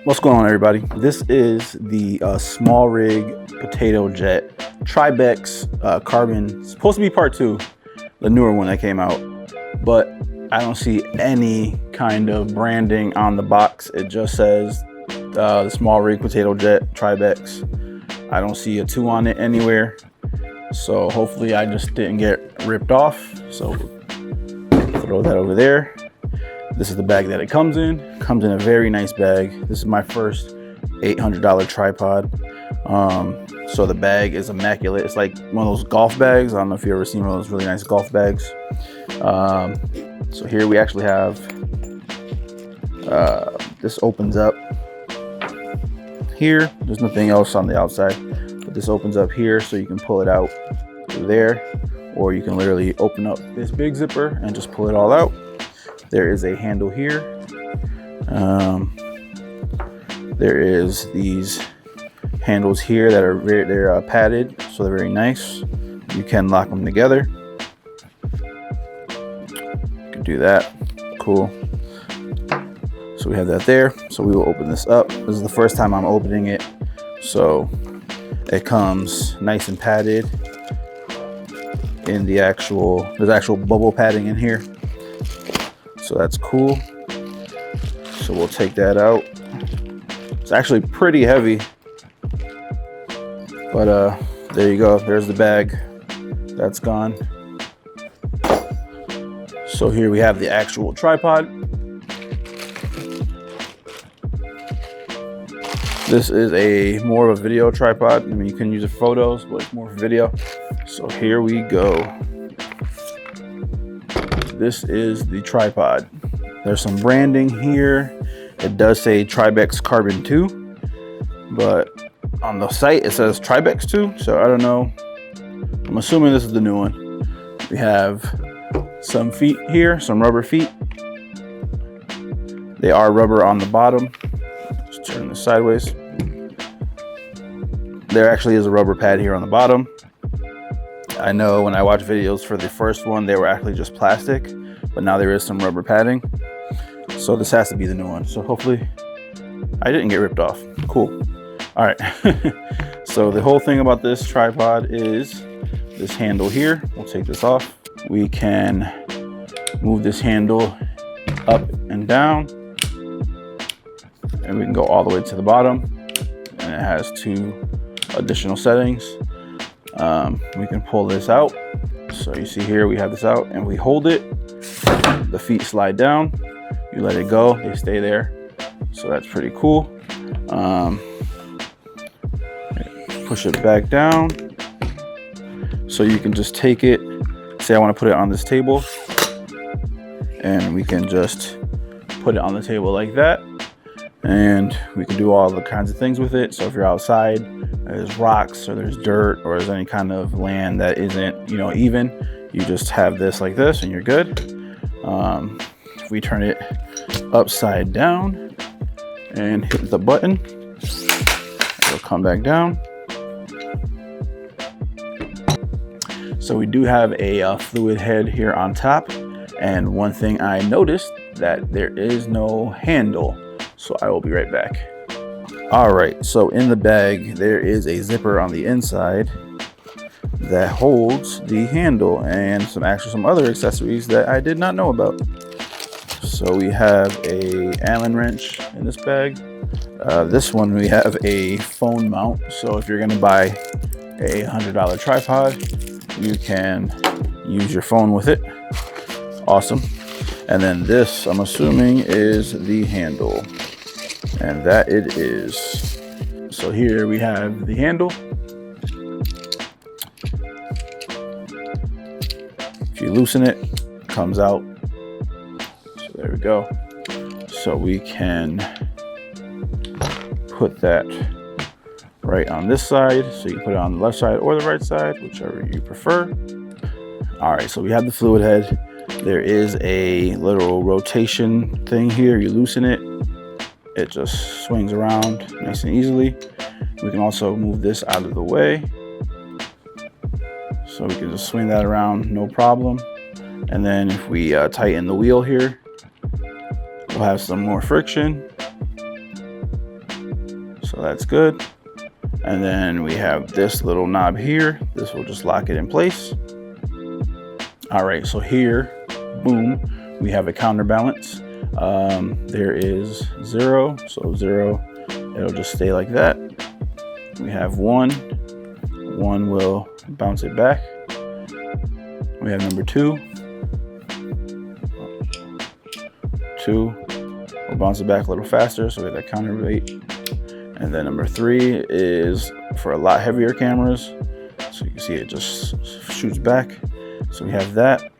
What's going on, everybody? This is the SmallRig potato jet Tribex carbon. It's supposed to be part 2, the newer one that came out, but I don't see any kind of branding on the box. It just says the SmallRig potato jet Tribex. I don't see a 2 on it anywhere, so hopefully I just didn't get ripped off. So throw that over there. This is the bag that it comes in. Comes in a very nice bag. This is my first $800 tripod. So the bag is immaculate. It's like one of those golf bags. I don't know if you've ever seen one of those really nice golf bags. So here we actually have, this opens up here. There's nothing else on the outside, but this opens up here so you can pull it out through there, or you can literally open up this big zipper and just pull it all out. There is a handle here. There is these handles here that are they're padded, so they're very nice. You can lock them together. You can do that. Cool. So we have that there. So we will open this up. This is the first time I'm opening it, so it comes nice and padded. In the there's actual bubble padding in here. So that's cool. So we'll take that out. It's actually pretty heavy, but there you go. There's the bag. That's gone. So here we have the actual tripod. This is more of a video tripod. I mean, you can use it for photos, but it's more for video. So here we go. This is the tripod. There's some branding here. It does say Tribex Carbon 2, but on the site it says Tribex 2, so I don't know. I'm assuming this is the new one. We have some feet here, some rubber feet. They are rubber on the bottom. Just turn this sideways. There actually is a rubber pad here on the bottom. I know when I watch videos for the first one, they were actually just plastic, but now there is some rubber padding. So this has to be the new one. So hopefully I didn't get ripped off. Cool. All right. So the whole thing about this tripod is this handle here. We'll take this off. We can move this handle up and down, and we can go all the way to the bottom. And it has 2 additional settings. We can pull this out. So you see here we have this out, and we hold it. The feet slide down. You let it go, they stay there. So that's pretty cool. Push it back down. So you can just take it. Say I want to put it on this table, and we can just put it on the table like that. And we can do all the kinds of things with it. So if you're outside, there's rocks or there's dirt or there's any kind of land that isn't, even, you just have this like this and you're good. If we turn it upside down and hit the button, it'll come back down. So we do have a fluid head here on top. And one thing I noticed, that there is no handle. So I will be right back. All right, so in the bag, there is a zipper on the inside that holds the handle and some other accessories that I did not know about. So we have a Allen wrench in this bag. This one, we have a phone mount. So if you're gonna buy a $100 tripod, you can use your phone with it. Awesome. And then this, I'm assuming, is the handle. And that it is. So here we have the handle. If you loosen it, it comes out. So there we go. So we can put that right on this side. So you can put it on the left side or the right side, whichever you prefer. All right, so we have the fluid head. There is a little rotation thing here. You loosen it. It just swings around nice and easily. We can also move this out of the way. So we can just swing that around, no problem. And then if we tighten the wheel here, we'll have some more friction. So that's good. And then we have this little knob here. This will just lock it in place. All right, so here, boom, we have a counterbalance. There is 0, so 0, it'll just stay like that. We have 1 will bounce it back. We have number 2 will bounce it back a little faster, so we have that counterweight. And then number 3 is for a lot heavier cameras, so you can see it just shoots back. So we have that.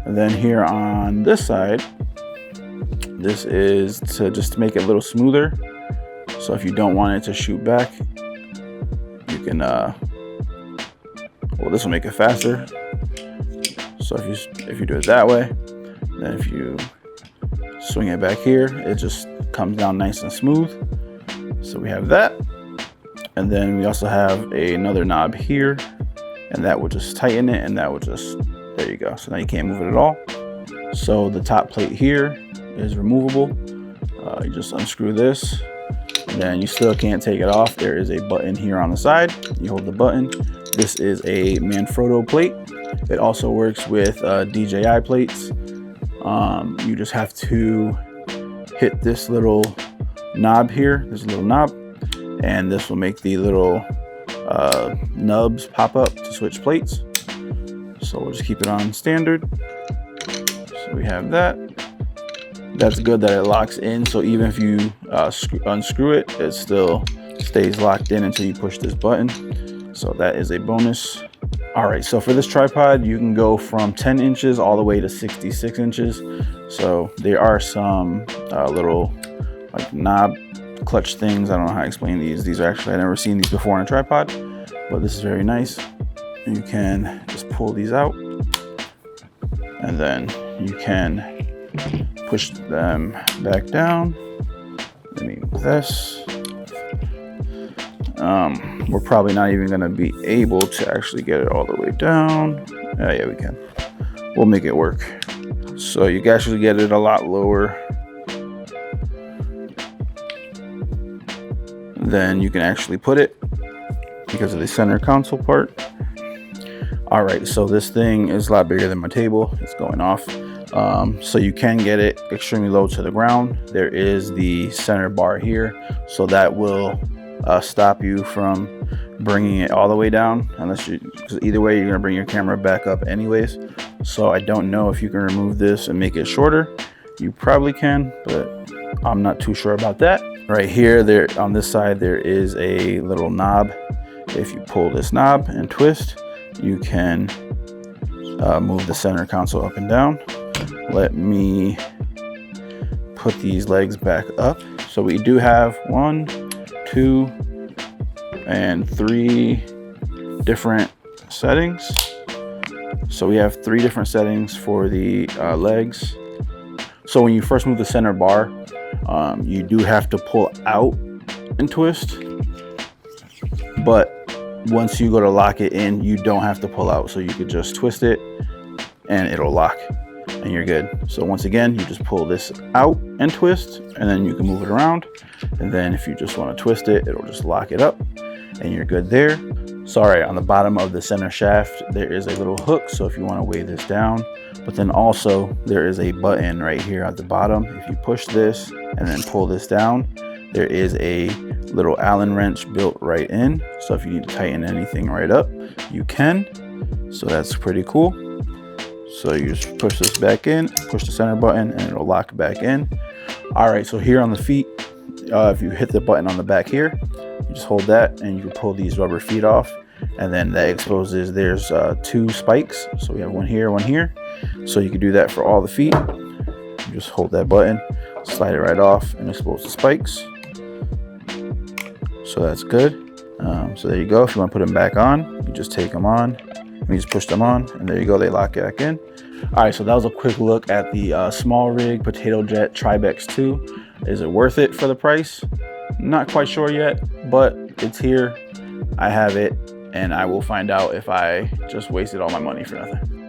And then here on this side, this is just to make it a little smoother. So if you don't want it to shoot back, you can, well, this will make it faster. So if you do it that way, then if you swing it back here, it just comes down nice and smooth. So we have that. And then we also have another knob here, and that will just tighten it, and that will just, there you go. So now you can't move it at all. So the top plate here is removable. You just unscrew this, and then you still can't take it off. There is a button here on the side. You hold the button. This is a Manfrotto plate. It also works with DJI plates. You just have to hit this little knob here. There's a little knob, and this will make the little nubs pop up to switch plates. So we'll just keep it on standard. So we have that. That's good that it locks in, so even if you unscrew it, it still stays locked in until you push this button. So that is a bonus. All right, so for this tripod, you can go from 10 inches all the way to 66 inches. So there are some little like knob clutch things. I don't know how to explain these. These are actually, I've never seen these before on a tripod, but this is very nice. You can just pull these out, and then you can push them back down. Let me move this. We're probably not even gonna be able to actually get it all the way down. Yeah, we can. We'll make it work. So you can actually get it a lot lower than you can actually put it because of the center console part. All right, so this thing is a lot bigger than my table. It's going off. So you can get it extremely low to the ground. There is the center bar here, so that will stop you from bringing it all the way down, unless because either way you're gonna bring your camera back up anyways. So I don't know if you can remove this and make it shorter. You probably can, but I'm not too sure about that. Right here, there on this side, there is a little knob. If you pull this knob and twist, you can move the center console up and down. Let me put these legs back up. So we do have 1, 2, and 3 different settings. So we have 3 different settings for the legs. So when you first move the center bar, you do have to pull out and twist, but once you go to lock it in, you don't have to pull out. So you could just twist it and it'll lock and you're good. So once again, you just pull this out and twist, and then you can move it around. And then if you just want to twist it, it'll just lock it up and you're good there. Sorry, on the bottom of the center shaft, there is a little hook. So if you want to weigh this down, but then also there is a button right here at the bottom. If you push this and then pull this down, there is a little Allen wrench built right in. So if you need to tighten anything right up, you can. So that's pretty cool. So you just push this back in, push the center button, and it'll lock back in. All right, so here on the feet, if you hit the button on the back here, you just hold that and you can pull these rubber feet off, and then that exposes, there's 2 spikes. So we have one here, one here. So you can do that for all the feet. You just hold that button, slide it right off, and expose the spikes. So that's good. So there you go. If you want to put them back on, you just take them on, and you just push them on, and there you go, they lock back in. All right, so that was a quick look at the SmallRig Potato Jet Tribex 2. Is it worth it for the price? Not quite sure yet, but it's here. I have it, and I will find out if I just wasted all my money for nothing.